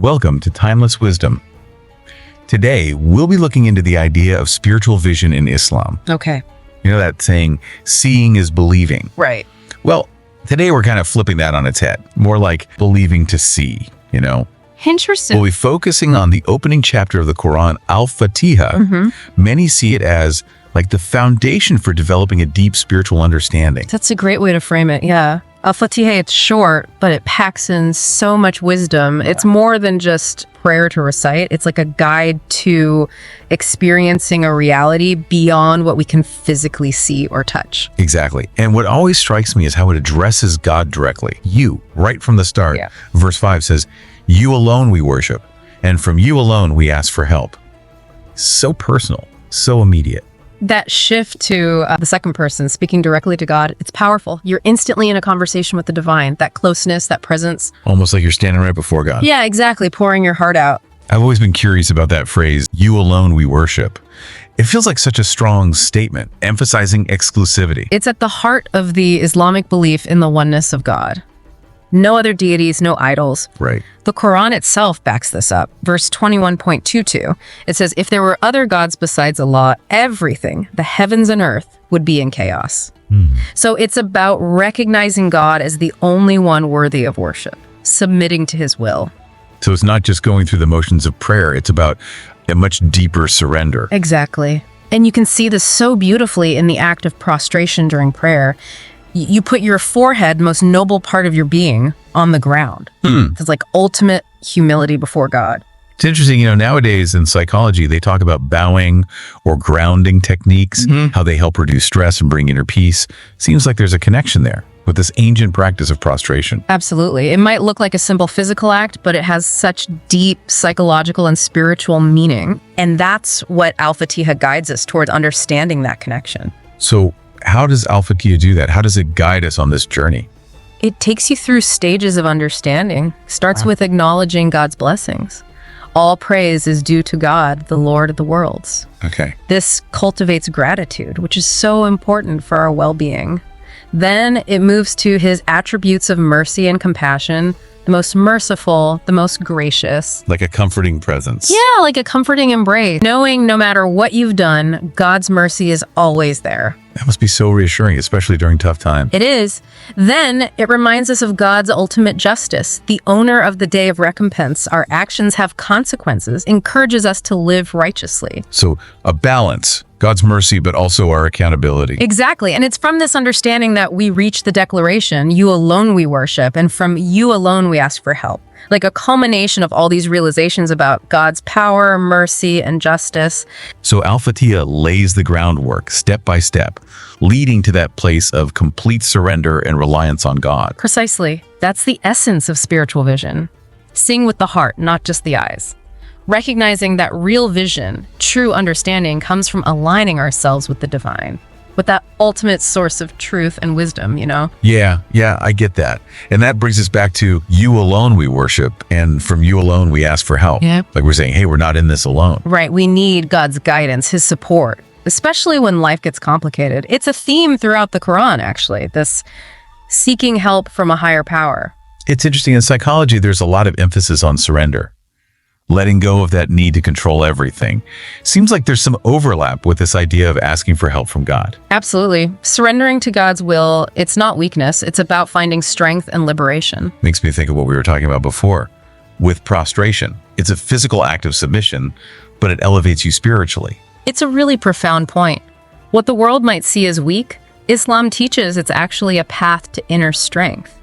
Welcome to Timeless Wisdom. Today, we'll be looking into the idea of spiritual vision in Islam. Okay. You know that saying, seeing is believing. Right. Well, today we're kind of flipping that on its head. More like believing to see, you know? Interesting. We'll be focusing on the opening chapter of the Quran, Al-Fatiha. Many see it as like the foundation for developing a deep spiritual understanding. That's a great way to frame it, yeah. Al-Fatiha, it's short, but it packs in so much wisdom. It's more than just prayer to recite. It's like a guide to experiencing a reality beyond what we can physically see or touch. Exactly. And what always strikes me is how it addresses God directly. You, right from the start. Yeah. Verse 5 says, "You alone we worship, and from you alone we ask for help." So personal, so immediate. That shift to the second person, speaking directly to God, it's powerful. You're instantly in a conversation with the divine, that closeness, that presence. Almost like you're standing right before God. Yeah, exactly. Pouring your heart out. I've always been curious about that phrase, "You alone we worship." It feels like such a strong statement, emphasizing exclusivity. It's at the heart of the Islamic belief in the oneness of God. No other deities, no idols. Right. The Quran itself backs this up. Verse 21.22, it says, if there were other gods besides Allah, everything, the heavens and earth, would be in chaos. So it's about recognizing God as the only one worthy of worship, submitting to his will. So it's not just going through the motions of prayer, it's about a much deeper surrender. Exactly. And you can see this so beautifully in the act of prostration during prayer. You put your forehead, most noble part of your being, on the ground. It's like ultimate humility before God. It's interesting, nowadays in psychology, they talk about bowing or grounding techniques, how they help reduce stress and bring inner peace. Seems like there's a connection there with this ancient practice of prostration. Absolutely. It might look like a simple physical act, but it has such deep psychological and spiritual meaning. And that's what Al-Fatiha guides us towards understanding that connection. So how does Al-Fatiha do that? How does it guide us on this journey? It takes you through stages of understanding. Starts with acknowledging God's blessings. All praise is due to God, the Lord of the worlds. Okay. This cultivates gratitude, which is so important for our well-being. Then it moves to his attributes of mercy and compassion, the most merciful, the most gracious. Like a comforting presence. Yeah, like a comforting embrace. Knowing no matter what you've done, God's mercy is always there. That must be so reassuring, especially during tough times. It is. Then it reminds us of God's ultimate justice, the owner of the day of recompense. Our actions have consequences, encourages us to live righteously. So a balance, God's mercy, but also our accountability. Exactly. And it's from this understanding that we reach the declaration, you alone we worship, and from you alone we ask for help. Like a culmination of all these realizations about God's power, mercy, and justice. So Al-Fatiha lays the groundwork step by step, leading to that place of complete surrender and reliance on God. Precisely. That's the essence of spiritual vision. Seeing with the heart, not just the eyes. Recognizing that real vision, true understanding, comes from aligning ourselves with the divine, with that ultimate source of truth and wisdom, Yeah, I get that. And that brings us back to you alone we worship, and from you alone we ask for help. Yeah. Like we're saying, hey, we're not in this alone. Right. We need God's guidance, his support, especially when life gets complicated. It's a theme throughout the Quran, actually, this seeking help from a higher power. It's interesting. In psychology, there's a lot of emphasis on surrender. Letting go of that need to control everything. Seems like there's some overlap with this idea of asking for help from God. Absolutely. Surrendering to God's will, it's not weakness. It's about finding strength and liberation. Makes me think of what we were talking about before. With prostration, it's a physical act of submission, but it elevates you spiritually. It's a really profound point. What the world might see as weak, Islam teaches it's actually a path to inner strength.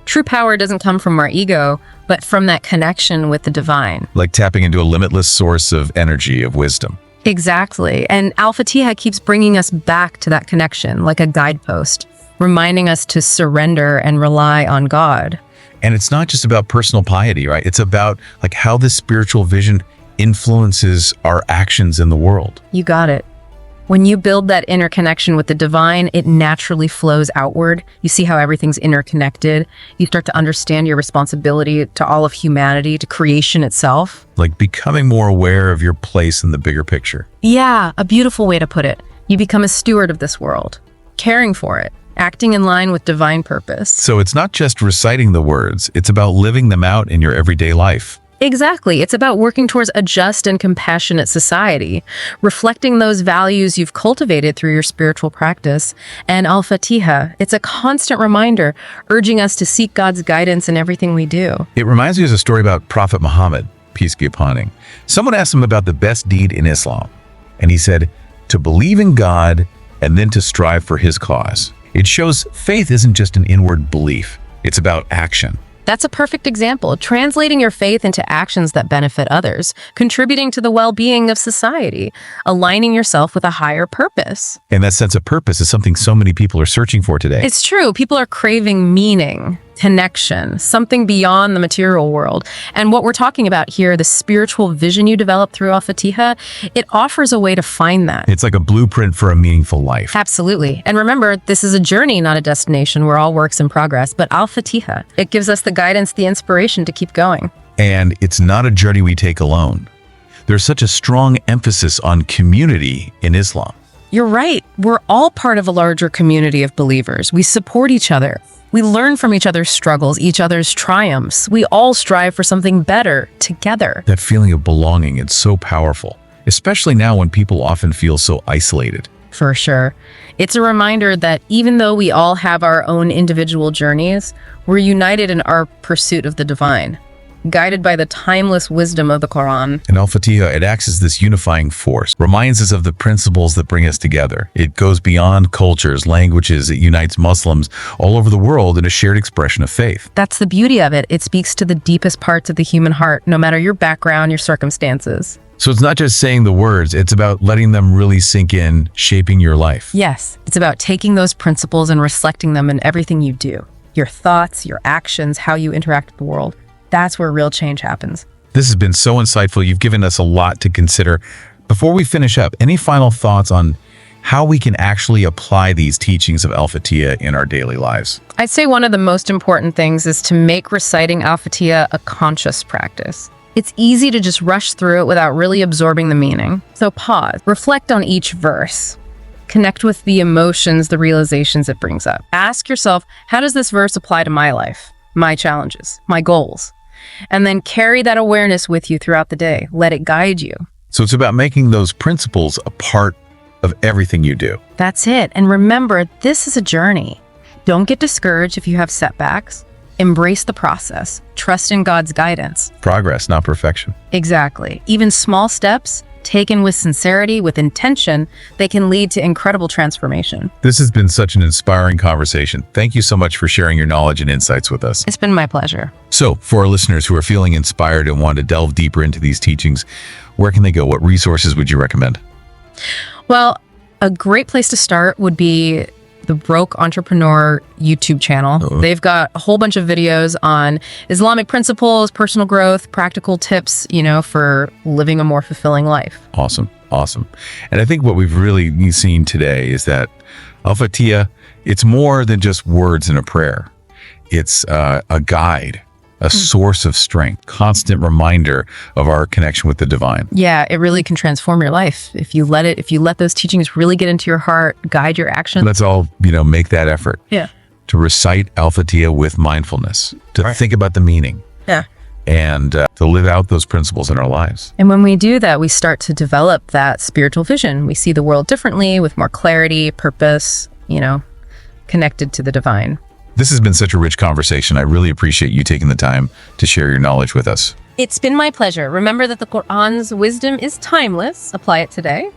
True power doesn't come from our ego, but from that connection with the divine. Like tapping into a limitless source of energy, of wisdom. Exactly. And Al-Fatiha keeps bringing us back to that connection, like a guidepost, reminding us to surrender and rely on God. And it's not just about personal piety, right? It's about like how this spiritual vision influences our actions in the world. You got it. When you build that inner connection with the divine, it naturally flows outward. You see how everything's interconnected. You start to understand your responsibility to all of humanity, to creation itself. Like becoming more aware of your place in the bigger picture. Yeah, a beautiful way to put it. You become a steward of this world, caring for it, acting in line with divine purpose. So it's not just reciting the words, it's about living them out in your everyday life. Exactly. It's about working towards a just and compassionate society, reflecting those values you've cultivated through your spiritual practice. And Al-Fatiha, it's a constant reminder urging us to seek God's guidance in everything we do. It reminds me of a story about Prophet Muhammad, peace be upon him. Someone asked him about the best deed in Islam, and he said, to believe in God and then to strive for his cause. It shows faith isn't just an inward belief, it's about action. That's a perfect example, translating your faith into actions that benefit others, contributing to the well-being of society, aligning yourself with a higher purpose. And that sense of purpose is something so many people are searching for today. It's true. People are craving meaning, connection, something beyond the material world. And what we're talking about here, the spiritual vision you develop through Al-Fatiha, it offers a way to find that. It's like a blueprint for a meaningful life. Absolutely. And remember, this is a journey, not a destination. We're all works in progress. But Al-Fatiha, it gives us the guidance, the inspiration to keep going. And it's not a journey we take alone. There's such a strong emphasis on community in Islam. You're right. We're all part of a larger community of believers. We support each other. We learn from each other's struggles, each other's triumphs. We all strive for something better together. That feeling of belonging is so powerful, especially now when people often feel so isolated. For sure. It's a reminder that even though we all have our own individual journeys, we're united in our pursuit of the divine, guided by the timeless wisdom of the Quran. In Al-Fatiha, it acts as this unifying force, reminds us of the principles that bring us together. It goes beyond cultures, languages. It unites Muslims all over the world in a shared expression of faith. That's the beauty of it. It speaks to the deepest parts of the human heart, no matter your background, your circumstances. So it's not just saying the words, it's about letting them really sink in, shaping your life. Yes, it's about taking those principles and reflecting them in everything you do. Your thoughts, your actions, how you interact with the world. That's where real change happens. This has been so insightful. You've given us a lot to consider. Before we finish up, any final thoughts on how we can actually apply these teachings of Al-Fatiha in our daily lives? I'd say one of the most important things is to make reciting Al-Fatiha a conscious practice. It's easy to just rush through it without really absorbing the meaning. So pause, reflect on each verse, connect with the emotions, the realizations it brings up. Ask yourself, how does this verse apply to my life, my challenges, my goals? And then carry that awareness with you throughout the day. Let it guide you. So it's about making those principles a part of everything you do. That's it. And remember, this is a journey. Don't get discouraged if you have setbacks. Embrace the process. Trust in God's guidance. Progress, not perfection. Exactly. Even small steps, taken with sincerity, with intention, they can lead to incredible transformation. This has been such an inspiring conversation. Thank you so much for sharing your knowledge and insights with us. It's been my pleasure. So, for our listeners who are feeling inspired and want to delve deeper into these teachings, where can they go? What resources would you recommend? Well, a great place to start would be the Broke Entrepreneur YouTube channel. They've got a whole bunch of videos on Islamic principles, personal growth, practical tips, for living a more fulfilling life. Awesome. Awesome. And I think what we've really seen today is that Al-Fatiha, it's more than just words in a prayer. It's a guide, a source of strength, constant reminder of our connection with the divine. Yeah, it really can transform your life. If you let those teachings really get into your heart, guide your actions. Let's all, make that effort. Yeah. To recite Al-Fatiha with mindfulness, to think about the meaning. Yeah. And to live out those principles in our lives. And when we do that, we start to develop that spiritual vision. We see the world differently, with more clarity, purpose, connected to the divine. This has been such a rich conversation. I really appreciate you taking the time to share your knowledge with us. It's been my pleasure. Remember that the Quran's wisdom is timeless. Apply it today.